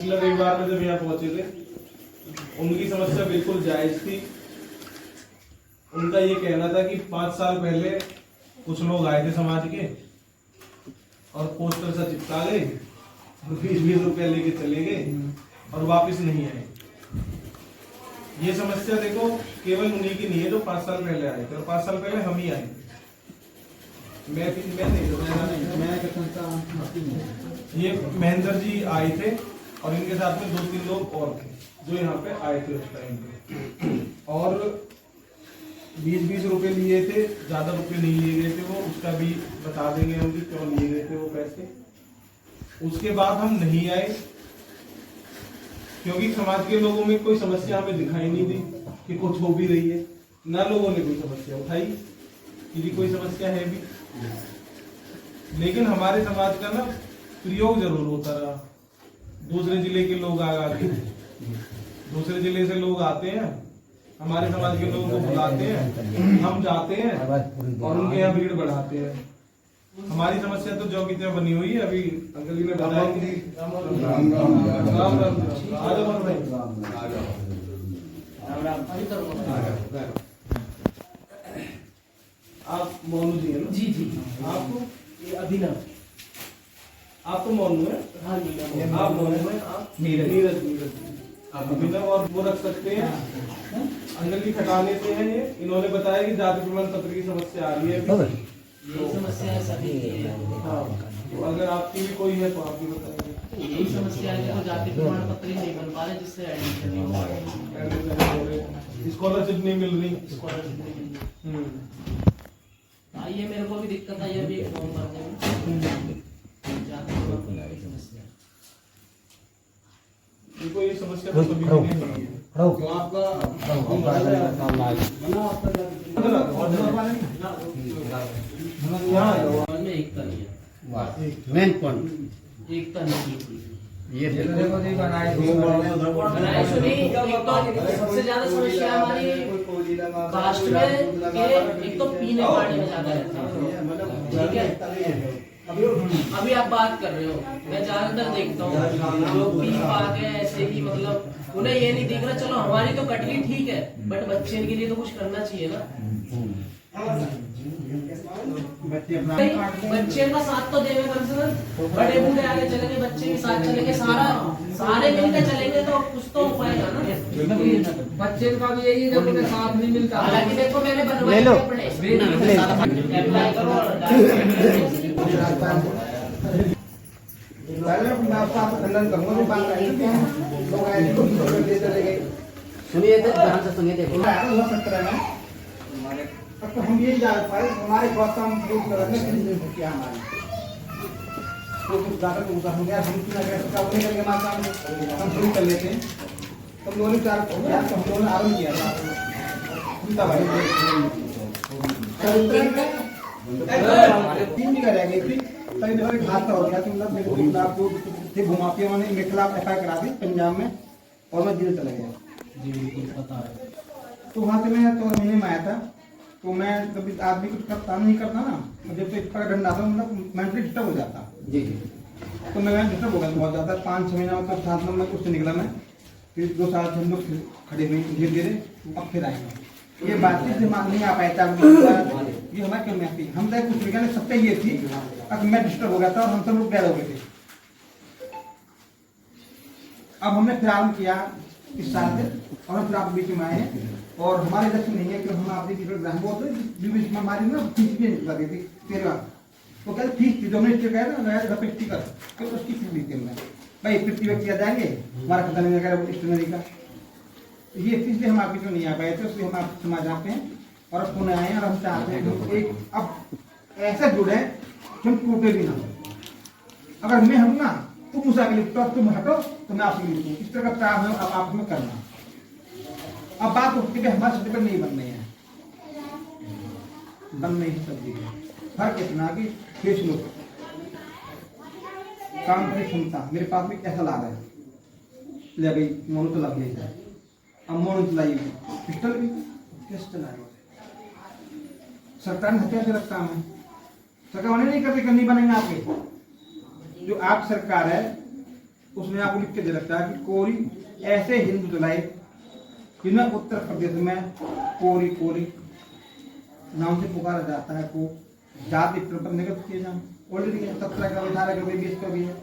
पिछले रविवार में जब यहाँ पहुंचे थे, उनकी समस्या बिल्कुल जायज थी। उनका ये कहना था कि 5 साल पहले कुछ लोग आए थे समाज के और पोस्टर सा चिपका गए, 20-20 रुपए लेके चले गए और वापस नहीं आए। ये समस्या देखो केवल उन्हीं की नहीं है जो 5 साल पहले आए थे, और 5 साल पहले हम ही आए। ये महेंद्र जी आए थे और इनके साथ में 2-3 लोग और थे जो यहाँ पे आए थे उस टाइम पे, और 20-20 रुपए लिए थे, ज्यादा रुपए नहीं लिए गए थे। वो उसका भी बता देंगे हम कि क्यों लिए गए थे वो पैसे। उसके बाद हम नहीं आए क्योंकि समाज के लोगों में कोई समस्या हमें दिखाई नहीं दी कि कुछ हो भी रही है, ना लोगों ने कोई समस्या उठाई कि कोई समस्या है भी। लेकिन हमारे समाज का ना प्रयोग जरूर होता रहा। दूसरे जिले के लोग आगे, दूसरे जिले से लोग आते हैं, हमारे समाज के लोगों को बुलाते हैं, हम जाते हैं और उनके यहाँ भीड़ बढ़ाते हैं। हमारी समस्या तो जो की त्यों बनी हुई है। अभी अंकल जी ने बताया कि आप मोनू जी है ना? जी जी। आपको ये अभिनव, आप तो मोनू है? हाँ जी। आप मोनू है, आप नीरज। आप अभिनव और वो रख सकते हैं। अंकल जी खटाने से हैं ये। इन्होंने बताया कि जाति प्रमाण पत्र की समस्या आ रही है। यही समस्या है सभी की है। हाँ, तो अगर आपकी भी कोई है तो आप भी बताइए। यही समस्या है कि तो जाति प्रमाण पत्र ही नहीं बन पा रहे, जिससे एडमिशन नहीं हो रही, स्कॉलरशिप नहीं मिल रही। स्कॉलरशिप नहीं मिल रही। आइए, मेरे को भी दिक्कत आई अभी एक फॉर्म भरने में, जाति प्रमाण पत्र की समस्या। इनको ये समस्या तो सभी के लिए नहीं है। तो आपका एकता नहीं है, मेन पॉइंट एकता नहीं थी। ये बनाए सुनी। सबसे ज्यादा समस्या हमारी कास्ट में के एक तो पीने पानी में ज्यादा रहता है, ठीक है। अभी आप बात कर रहे हो, मैं ज्यादातर देखता हूँ लोग पी पा के ऐसे ही, मतलब उन्हें ये नहीं दिख रहा चलो हमारी तो कटली ठीक है, बट बच्चे के लिए तो कुछ करना चाहिए ना। बच्चे का साथ तो देवे कम से कम। बड़े बूढ़े आगे चलेंगे, बच्चे भी साथ चलेंगे, सारे मिलकर चलेंगे तो कुछ तो हो पाएगा ना। बच्चे का भी यही जब उनके साथ नहीं मिलता। हालांकि देखो मैंने बनवाए अपने अप्लाई करो और सुनिए ध्यान से सुनिए। देखो तो हम यही जान पाए हमारे गौतम किया हमारे तो कुछ ज्यादा हो गया। हम करके माता हम शुरू कर लेते हैं। तो हम लोगों ने 4 हो गया, तो हम लोगों ने आरम्भ किया था। तीन जगह रह गई थी, कई जगह एक हादसा हो गया। तो मतलब मेरे को आपको घुमाते मैंने मेरे खिलाफ FIR करा दी पंजाब में, और मैं जेल चला गया। जी बिल्कुल पता है। तो वहाँ से मैं 4 महीने में आया था। तो मैं कभी आदमी कुछ काम नहीं करता ना, जब तक इसका डंडा था मतलब मेंटली डिस्टर्ब हो जाता। जी तो मैं डिस्टर्ब हो गया बहुत ज़्यादा। 5-6 महीना मतलब 7 में उससे निकला मैं। फिर 2 साल हम लोग खड़े हुए धीरे धीरे, अब फिर आएंगे। ये बातचीत से नहीं आ पाया था, ये हमारे क्यों नहीं आती। हम तक कुछ निकाले सत्य ये थी, अब मैं डिस्टर्ब हो गया था और हम सब लोग गैर हो गए थे। अब हमने फिर आरम्भ किया इस साल से, और हम फिर आप बीच में आए हैं। और हमारे लक्ष्य नहीं है कि हम आपकी बीच में हमारी ना फीस भी लगी थी 13। तो कहते फीस थी जो हमने कहा था रपेटी कर, तो उसकी फीस दी थी हमने। भाई 50 व्यक्ति आ जाएंगे, हमारा खत्म नहीं जाएगा स्टेशनरी का। ये फीस भी हम आपकी जो नहीं आ पाए थे, उससे हम आप समाज आते हैं और अब पुनः आए। और हम चाहते हैं कि एक अब ऐसा जुड़े कि हम टूटे भी ना। अगर मैं हूँ ना तुम मुझे आगे लिखता, तुम हटो तो मैं आपसे लिखूँ, इस तरह का प्रावधान अब आप में करना। अब बात उठती है हमारे सर्टिफिकेट नहीं बन रही है, बन नहीं सकती है। फर्क इतना कि फेस लुक, काम की क्षमता मेरे पास भी ऐसा ला रहा है। ले गई मोनू तो लग गई था, अब मोनू चलाई पिस्टल भी कैसे चलाएगा। सरकार ने हत्या से रखा है, सरकार उन्हें नहीं करती, नहीं बनेंगे आपके। जो आप सरकार है उसने आपको लिख के दे रखा है कि कोरी ऐसे हिंदू चलाए कि न उत्तर प्रदेश में कोरी कोरी नाम से पुकारा जाता है को जाति प्रपत्र निगत किए जाए। ऑलरेडी 17 का 18 का 20 का भी है।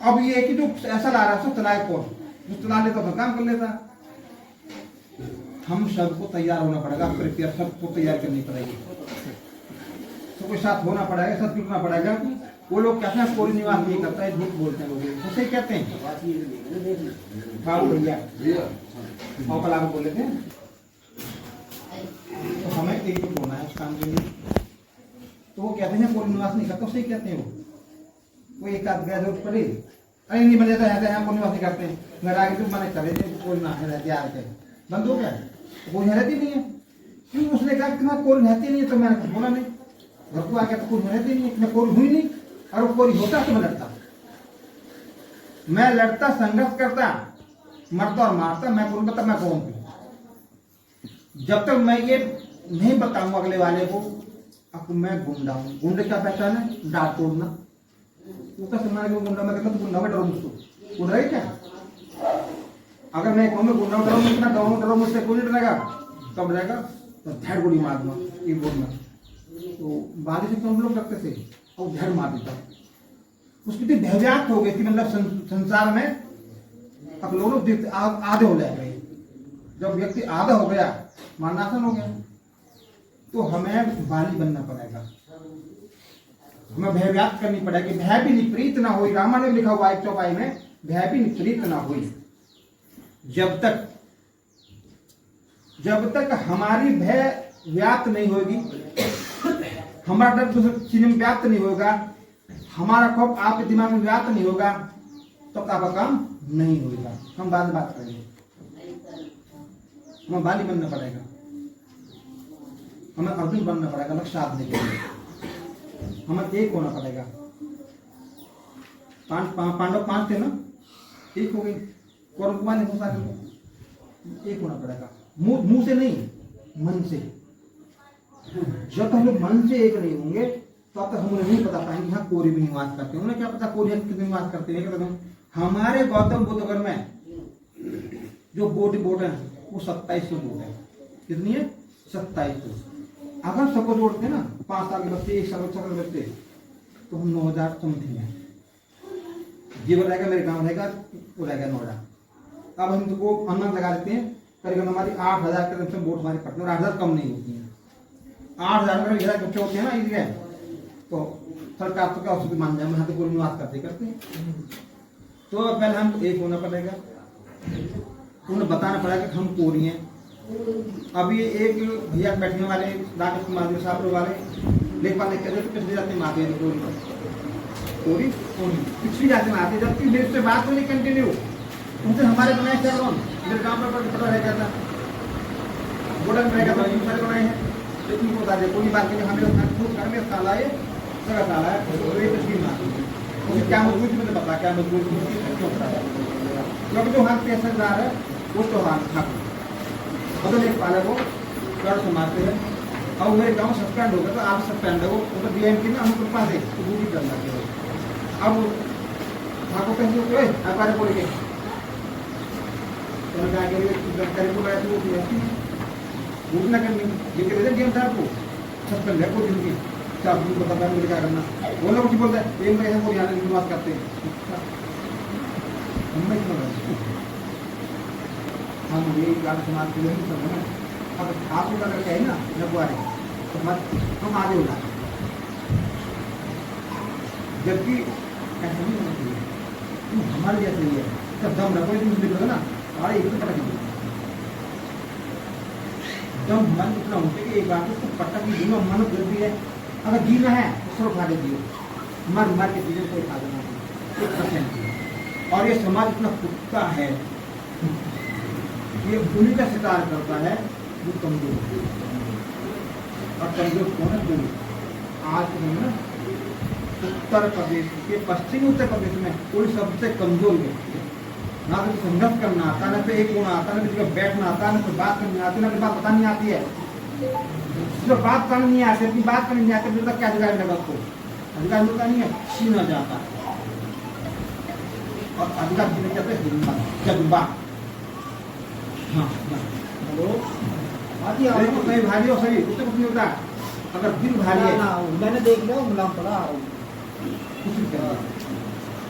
अब ये कि जो ऐसा ला रहा है उसको चलाए कौन, जो चला लेता तो काम कर लेता। हम सबको तैयार होना पड़ेगा, प्रिपेयर सबको तैयार करनी पड़ेगी, सबको साथ होना पड़ेगा, सब जुटना पड़ेगा। वो लोग कहते हैं कोई निवास नहीं करता है, झूठ बोलते हैं लोग, उसे कहते हैं बाबू भैया और कल बोले थे। तो हमें एकजुट होना है उस काम के लिए। तो वो कहते हैं कोई निवास नहीं करता, उसे कहते हैं वो एक आध गया जरूरत पड़े, अरे नहीं बन जाता है हम कोई निवास नहीं करते हैं, घर आगे तो मैंने करे थे कोई ना है रहते आ रहे बंद हो गया, कोई रहती नहीं है। क्यों? उसने कहा कि कोई रहती नहीं है, तो मैंने बोला नहीं, घर को आ गया तो कोई रहती नहीं है, कोई हुई नहीं, और कोई होता तो मैं लड़ता, मैं लड़ता संघर्ष करता, मरता और मारता, मैं कौन बता मैं कौन हूं। जब तक मैं ये नहीं बताऊंगा अगले वाले को अब मैं गुंडा हूं। गुंडे क्या पहचान है? डांट तोड़ना। उसका सम्मान में गुंडा मैं कहता तो गुंडा में डरो मुझको, गुंडा है क्या? अगर मैं कहूँ मैं गुंडा डरो मुझना गाँव डरो मुझसे कोई नहीं डरेगा, कब रहेगा तो धैर्य गोली मार दूंगा ये बोलना। तो बारिश से हम लोग रखते थे और धैर्य मार देता, उसकी भी भयव्याप्त हो गई थी, मतलब संसार में अब लोग आधे हो जाएंगे। जब व्यक्ति आधा हो गया मारना आसान हो गया। तो हमें बाली बनना पड़ेगा, हमें भयव्याप्त करनी पड़ेगी। भय भी निपरीत ना हो, रामायण में लिखा हुआ है चौपाई में, भय भी निपरीत ना हुई। जब तक हमारी भय व्याप्त नहीं होगी, हमारा डर दूसरे चीज में व्याप्त नहीं होगा, हमारा खौफ आपके दिमाग में व्याप्त नहीं होगा, तो आपका काम नहीं होगा। हम बाद में बात करेंगे। हमें बाली बनना पड़ेगा, हमें अर्जुन बनना पड़ेगा लक्ष्य साधने के लिए, हमें एक होना पड़ेगा। पांडव 5 थे ना, एक हो गई, कौरव कुमार ने घुसा कर एक होना पड़ेगा। मुंह से नहीं, मन से। जब तक हम लोग मन से एक नहीं होंगे तब तक हम उन्हें नहीं बता पाएंगे हाँ कोरी भी निवास करते हैं। उन्हें क्या पता कोरी कितने निवास करते हैं? हमारे गौतम बुद्ध नगर में जो बोट है वो 2700 बोट है। कितनी है? 2700। अगर सबको जोड़ते ना 5 साल के बच्चे, 1 साल के बच्चे, तो हम 9000 समथिंग है। जीवन रहेगा, मेरे गांव रहेगा, वो रहेगा 9000। अब हम तुमको अनुमान लगा देते हैं करीबन हमारी 8000 के करीब वोट हमारे पटना, और 8000 कम नहीं होती है। 8000 में 11 बच्चे होते हैं ना इसलिए, तो सरकार तो क्या उसको मान जाए, यहाँ तो कोई निवास करते हैं। तो पहले हम एक होना पड़ेगा, उन्हें बताना पड़ेगा कि हम कोरी हैं। अभी एक भैया बैठने वाले राकेश कुमार साहब वाले लेखपाल ने कहते पिछली जाति में आते हैं कोरी पिछली जाति में आते, जबकि मेरे से बात नहीं कंटिन्यू उनसे हमारे बनाए चैरोन मेरे गाँव पर पता रह गया था, बोर्डर में रहेगा तो सारे बनाए हैं। लेकिन उनको बता दे कोई बात नहीं, हमें खुद घर में ताला है, जगह ताला है, पिछली में आती है। क्या मजबूती मैंने बता, क्या मजबूती क्यों होता है? क्योंकि जो हाथ पैसेदार है वो तो हाथ ठाकुर मतलब एक पाले वो कर समाते हैं। और मेरे गाँव सस्पेंड हो गया तो आप सस्पेंड हो तो BMP में हम कृपा से ड्यूटी कर लगे। अब ठाकुर कहेंगे कोई हमारे बोल के घूमना करनी ये गेम था आपको सस्पेंड है कोई दिन की बता मुझे क्या करना। वो लोग कुछ बोलते हैं एक महीने को यहाँ निवास करते हैं, हम ये समाज के लिए सब है। अब आप लोग अगर कहें ना लगवाए तो हम आगे हो जाए, जबकि ऐसा नहीं होना चाहिए। हमारे जैसे ही है तब दम रखो निकलो ना, अरे एक तो पटक दम हमारे इतना होते कि एक बार तो पटक की जीवन मन जरूरी है। अगर जीना है तो सब उठा के दियो, मर के जीवन को उठा देना 1%। और ये समाज इतना कुत्ता है, ये उन्हीं का शिकार करता है जो कमजोर है। और कमजोर कौन है? कोई आज ना उत्तर प्रदेश के पश्चिमी उत्तर प्रदेश में कोई सबसे कमजोर व्यक्ति है। ना तो संघर्ष करना आता, ना तो एक होना आता, ना तो बैठना आता, ना तो बात करनी आती, ना तो बात बतानी आती है। जो बात करनी नहीं आती, अपनी बात करनी नहीं आती, तो क्या अधिकार लगा उसको? अधिकार मिलता नहीं है, छीना जाता है। और अधिकार जिन्हें कहते हैं जगुम्बा। हाँ हेलो आदि आप तो कहीं भारी हो सही उससे कुछ नहीं होता। अगर दिल भारी है मैंने देख लिया गुलाम पड़ा कुछ नहीं करना।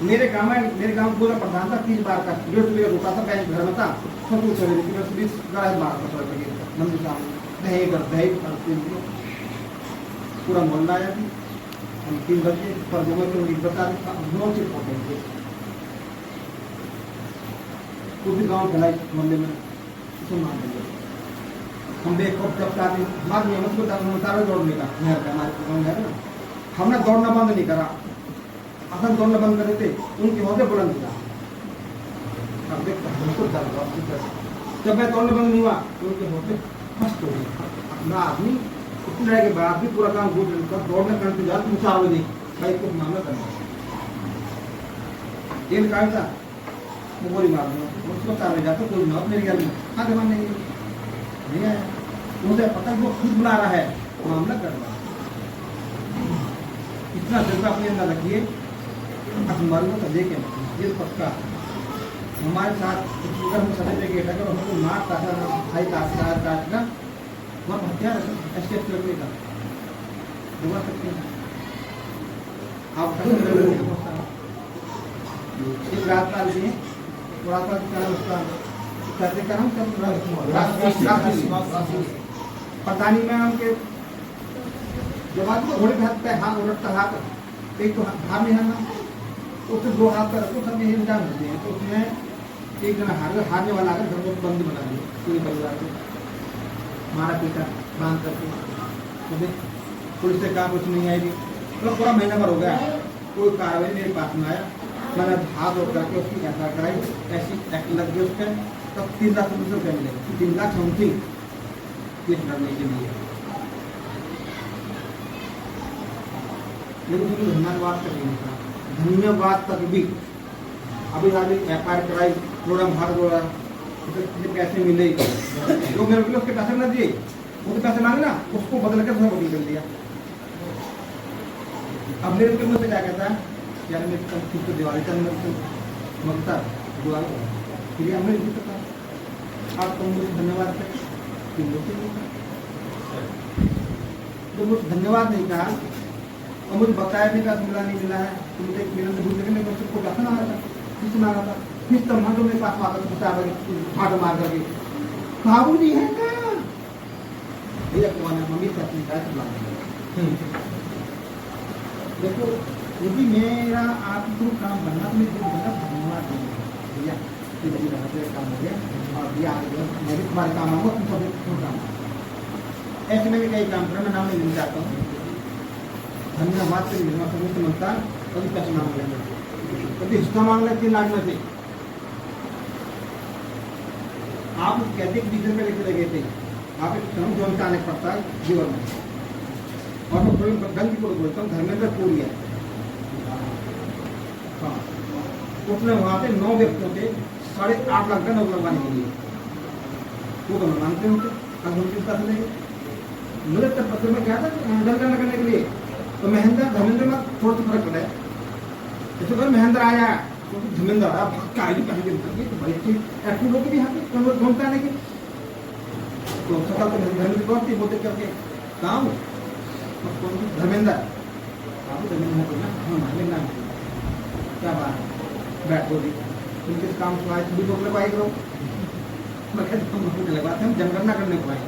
मेरे गांव में पूरा प्रधान था 30 बार का 1.5 रुपया था बैंक घर में था सब कुछ चले लेकिन 20 बार का मंदिर सामने दहेज पूरा मोहल्ला आया थी। हम 3 बजे पर जमा के उन्हें बता नौ से पहुंचे पूरी गाँव फैलाई मोहल्ले में उसको मान दिया। हम देख जब बाद में हमको दौड़ने का नहर का हमारे गाँव है ना हमने दौड़ना बंद नहीं करा। अपन दौड़ना बंद करे थे उनके होते बुलंद था। अब देखता हमको जब मैं दौड़ना बंद नहीं हुआ उनके होते फर्स्ट हो गए। अपना आदमी उतने के बाद भी पूरा काम दौड़ने करने जाते मुझे आवे नहीं भाई को मामला करना जेल काट था वो गोली मार दूंगा उसको तारे जाते कोई ना मेरे ख्याल में हाँ जमा नहीं आया मुझे पता वो खुद बुला रहा है मामला कर रहा है। इतना जज्बा अपने अंदर रखिए हमारे को देखें ये पक्का हमारे साथ अगर हम सभी जगह अगर हमको मार काटना भाई काटना वहाँ हथियार एस्केप करने का दुआ सकते हैं आप एक रात का लिए रात का क्या उसका करते का नाम पतानी में उनके जब आदमी घोड़े पे हाथ पे हाथ उलटता हाथ एक तो हाथ नहीं हारना तो फिर 2 हाथ पर रखो सब यही इंतजाम होते हैं। तो उसमें एक जना हारने वाला आकर घर को बंद बना दिया पूरे परिवार को मारा पीटा बांध करके तो पुलिस से कहा कुछ नहीं आएगी तो पूरा महीना भर हो गया कोई कार्रवाई मेरे पास में आया। मैंने हाथ और करके उसकी एफ कराई ऐसी एक्ट लग गई उस पर तब 3 लाख रुपये मिले 3 लाख समथिंग केस लड़ने के लिए। लेकिन मुझे धन्यवाद तक नहीं था धन्यवाद तक भी अभी आगे एफ आई आर कराई थोड़ा भाग दौड़ा पैसे मिले जो मेरे को उसके पैसे ना दिए वो तो पैसे मांगे ना उसको बदल कर उसने वकील कर दिया। अब मेरे को मुझसे क्या कहता है यार मेरे खुद को दिवाली का मकता दिवाली फिर हमने नहीं पता आप तो मुझे धन्यवाद तो मुझे धन्यवाद नहीं कहा और मुझे बताया नहीं कहा मिला नहीं मिला है तो मुझे मिलन में सबको पैसा ना आया था किस मांगा था फिर तो मैं तो मेरे पास आता था फाट मार करके बाबू जी है क्या भैया कौन है मम्मी से अपनी गाय चला देखो यदि मेरा आप तो काम बनना तो मेरे बड़ा धन्यवाद भैया काम हो गया और भैया मैं भी तुम्हारे काम आऊँगा तुम सब काम ऐसे में भी कई काम करें मैं नाम नहीं लेना चाहता हूँ धन्यवाद से मिलना समझ समझता कभी पैसे नाम लेंगे कभी हिस्सा मांग लेते 3 लाख में से आप कहते कि डीजल में लेके लगे थे आप एक जो आने पड़ता है जीवन में और मैं थोड़ी गलती को बोलता हूँ धर्मेंद्र पूरी है हाँ उसने वहाँ पे 9 व्यक्तियों के 8.5 लाख का नोट लगवाने के लिए वो तो मानते हैं अब हम किस पैसे लेंगे मुझे तब पत्र में क्या था जनगणना करने के लिए तो महेंद्र धर्मेंद्र में थोड़ा सा फर्क पड़ा है जैसे अगर महेंद्र आया तो धर्मेंद्र आया भक्का आएगी पहले तो बड़ी अच्छी एक्टिव लोग भी यहाँ पे ढूंढता आने की तो सकाल तो धर्मेंद्र कौन थी बोलते करके काम धर्मेंद्र आप धर्मेंद्र को ना हाँ लेना क्या बात बैठ बोली उनके काम को आए सभी लोग लगवाए करो मैं कहता हूँ लगवाते हम जनगणना करने को आए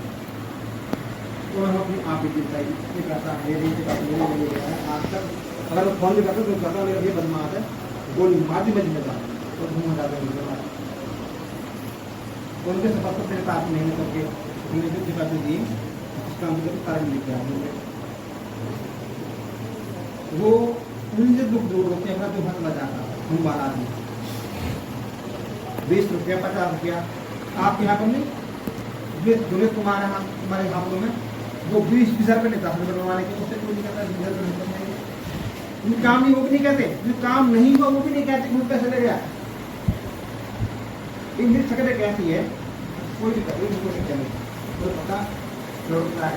तो हम अपनी आप ही चाहिए कहता है आज तक अगर वो फोन भी करते तो कहता मेरा ये बदमाश है गोली मार दी बज में जाता तो घूम जाता है उनके सफर मेरे पास नहीं करके उन्हें जो पैसे दिए उसका मुझे कारण लिख दिया वो उनसे दुख दूर होते हैं जो हंसना चाहता हम बार आदमी 20 रुपया 50 रुपया आप यहाँ पर नहीं जुनेद कुमार है हमारे हाथों में वो 20 रुपये लेता है बनवाने के उससे कोई नहीं कहता काम नहीं वो भी नहीं कहते जो काम नहीं हुआ वो भी नहीं कहते कि पैसे ले गया इंग्लिश सकते कहती है कोई भी कर कोशिश करें तो पता है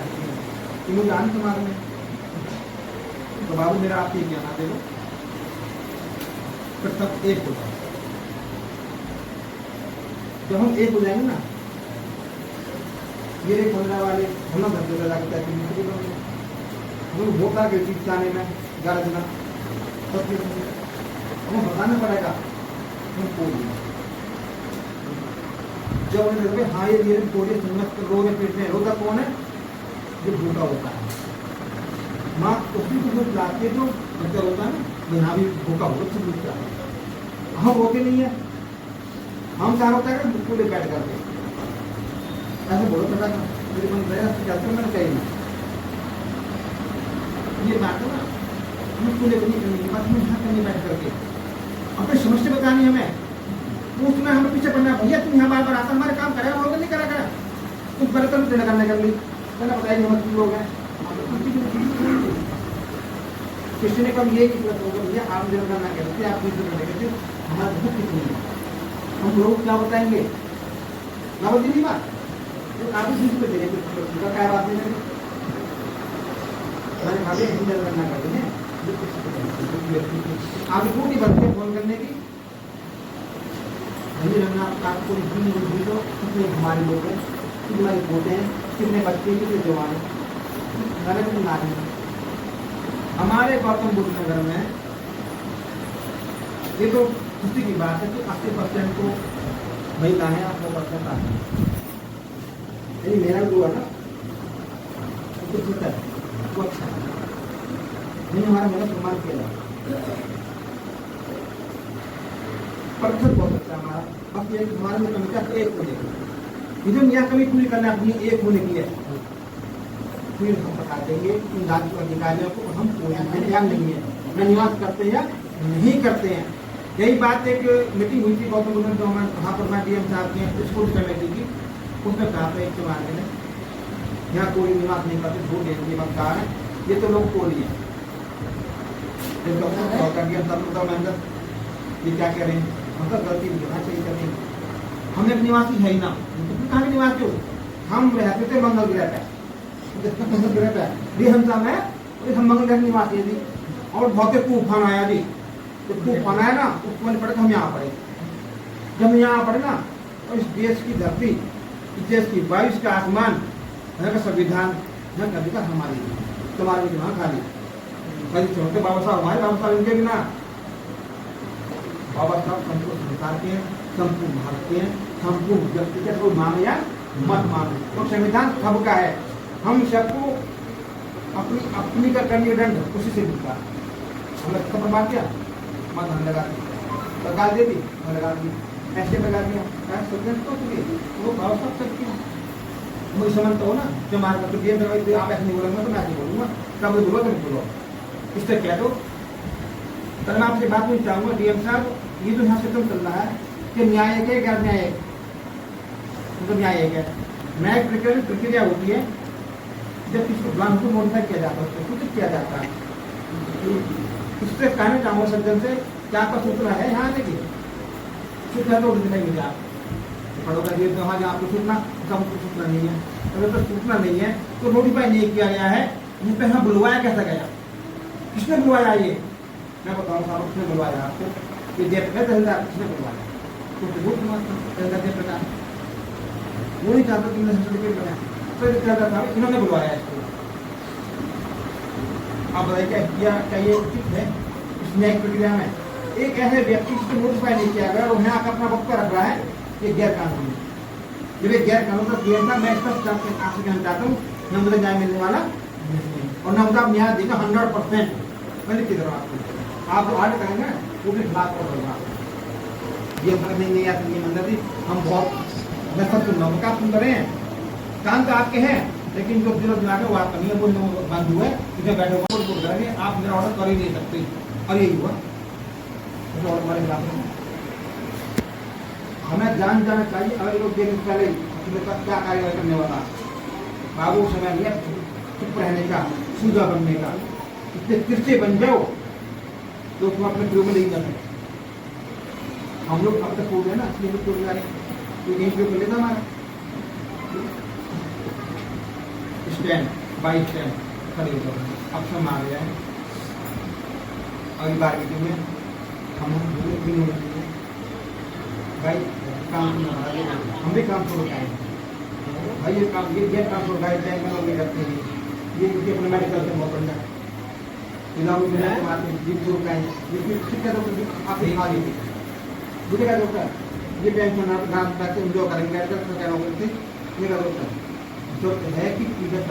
मुझे आने समाज में तो बाबू मेरा आपसे क्या दे दो फिर सब एक होता जब हम एक हो जाएंगे ना, ये 15 वाले हम लोग घर लगा के हम होता के चीज जाने में 11 दिन सब चीज हमें बताना पड़ेगा हमको। जब उन्हें लगे हाँ ये थोड़ी हिम्मत रोग पेट में रोता कौन है, जो भूखा होता है। माँ उसी को दूध लाती है जो बच्चा होता है ना, यहाँ भी भूखा हो तो दूध पिलाते। हम रोते नहीं है, हम क्या होता है पूरे बैठ करके ऐसे बोलो पता मेरे मन कहते मैंने कही ना ये बात है ना, हमें पूरे नहीं करने की बात हमें यहाँ करनी बैठ करके अपनी समस्या बतानी हमें। उसमें हमें पीछे पड़ना, भैया तुम यहाँ बार बार आता हमारे काम करेगा होगा नहीं करा तुम करे तो देना करने कर ली कहना बताइए हम तुम लोग हैं किसी ने कम ये भैया आप जो करना कहते आप कहते हमारा दुख कितनी है, हम लोग क्या बताएंगे ना बोलती नहीं बात तो काफी चीज पे दे रहे क्या बात नहीं हमारे भाभी हैंडल करना करते हैं आप क्यों नहीं बनते फोन करने की आपको तो कितने हमारे लोग हैं, कितने हमारे पोते हैं, कितने बच्चे कितने जवान हैं, कितनी नारी हैं। हमारे गौतम बुद्ध नगर में ये तो खुशी की बात है कि 80% को महिला है, 80% आदमी। यदि मेरा जो है ना तो ठीक है, वो अच्छा है, नहीं हमारा मेरा सम्मान किया जाए प्रतिशत बहुत अच्छा हमारा। अब ये हमारे में कमी का एक होने की जो यहाँ कमी पूरी करना अपनी एक होने की है, फिर हम बता देंगे इन राज्य अधिकारियों को हम पूरी ध्यान नहीं है न निवास करते हैं नहीं करते हैं। यही बात एक मीटिंग हुई थी गौतम बुद्ध जो हमारे वहाँ पर मैं डीएम साहब के स्कूल कमेटी की, उसमें कहा था एक चुनाव में यहाँ कोई निवास नहीं करते, वोट देने की बात है, ये तो लोग कोली है ये क्या कह रहे हैं, मतलब गलती नहीं होना चाहिए करें। हमने एक निवासी है ही ना, कहाँ के निवासी हो, हम रहते थे मंगल ग्रह पे, मंगल ग्रह पे रिहंसा में हम मंगल ग्रह निवासी थी और बहुत तूफान आया जी, तो तूफान आया ना तूफान पड़े तो हम यहाँ पड़े, जब हम यहाँ पड़े ना तो इस देश की धरती, इस देश की वायु, इसका आसमान, यहाँ का संविधान, यहाँ का अधिकार हमारी तुम्हारी वहाँ खाली खाली छोटे बाबा साहब हमारे बाबा साहब इनके बिना बाबा साहब संपूर्ण संसार के हैं, संपूर्ण भारत के हैं, संपूर्ण व्यक्तिगत को माने या मत माने, तो संविधान सबका है। हम सबको अपनी अपनी का करनी दंड उसी से मिलता है। हमने खबर बात किया मत हम लगा दी लगा दे दी लगा दी ऐसे लगा दिया वो बाबा साहब सबकी मुझे समझता हो ना जो मार कर दिए आप ऐसे नहीं बोलेंगे तो मैं ऐसे बोलूँगा, कब बोलो तो बोलो इससे कह दो। कल मैं आपसे बात नहीं चाहूँगा डीएम साहब, ये जो यहाँ सिस्टम चल रहा है कि न्यायिक है गैर न्यायिक, मतलब न्यायिक है न्यायिक प्रक्रिया होती है जब किसी प्लान को मॉडिफाई किया जाता है, उसको कुछ किया जाता है। इससे कहना चाहूँगा सज्जन से क्या आपका सूचना है यहाँ देखिए सूचना तो नहीं मुझे आप पढ़ोगा ये तो हाँ आपको सूचना सबको सूचना नहीं है, अगर तो सूचना नहीं है तो नोटिफाई नहीं किया गया है, इन पर यहाँ बुलवाया कैसा गया, किसने बुलवाया ये मैं बताऊँ साहब, किसने बुलवाया आपको ये जय तहसीलदार किसने बुलवाया, तो तहसीलदार जय प्रकाश वो नहीं चाहता तुमने सर्टिफिकेट बनाया था, इन्होंने बुलवाया इसको। आप बताइए क्या ये उचित है इस न्यायिक प्रक्रिया में एक ऐसे व्यक्ति जिसको नोटिफाई नहीं किया गया और यहाँ अपना वक्त रख रहा है, ये गैर कानूनी। जब ये गैर कानून का किया था मैं स्पष्ट आपसे कहना चाहता हूँ न मुझे न्याय मिलने वाला और न मुझे आप न्याय देगा 100%। मैंने किधर आप जो आर्ट करेंगे वो भी खिलाफ कर रहा ये नहीं आती ये मंदिर थी हम बहुत मैं सब सुन रहा हूँ, क्या सुन रहे हैं काम तो आपके हैं लेकिन जो दिलो दिमाग है वो आपका नहीं है, वो बंद हुआ है इधर बैठे हुए करेंगे आप मेरा ऑर्डर कर ही नहीं सकते और यही हुआ हमारे खिलाफ। हमें जान जाना चाहिए अगर लोग देने से पहले क्या कार्रवाई करने वाला बाबू समय नहीं है चुप रहने का, सूझा बनने का, इतने तिरछे बन जाओ तो तुम अपने प्रयोग में नहीं जा सकते। हम लोग अब तक हो गए ना इसलिए लोग प्रयोग जाए तो यही प्रयोग कर लेता हमारा स्टैंड बाई स्टैंड खड़े होकर अब सब आ गया है अगली बार मीटिंग में हम भाई काम हम भी काम छोड़ गए भाई, ये काम छोड़ गए, बैंक में लोग नहीं करते हैं, ये अपने मेडिकल से बहुत बढ़िया इलाज में मारते हैं, जीप छोड़ गए, जिसमें डॉक्टर आप ही खा लीजिए, बुझेगा डॉक्टर, ये बैंक में गाँव जाके जो करेंगे मेडिकल से क्या लोग करते, ये डॉक्टर जो है कि इधर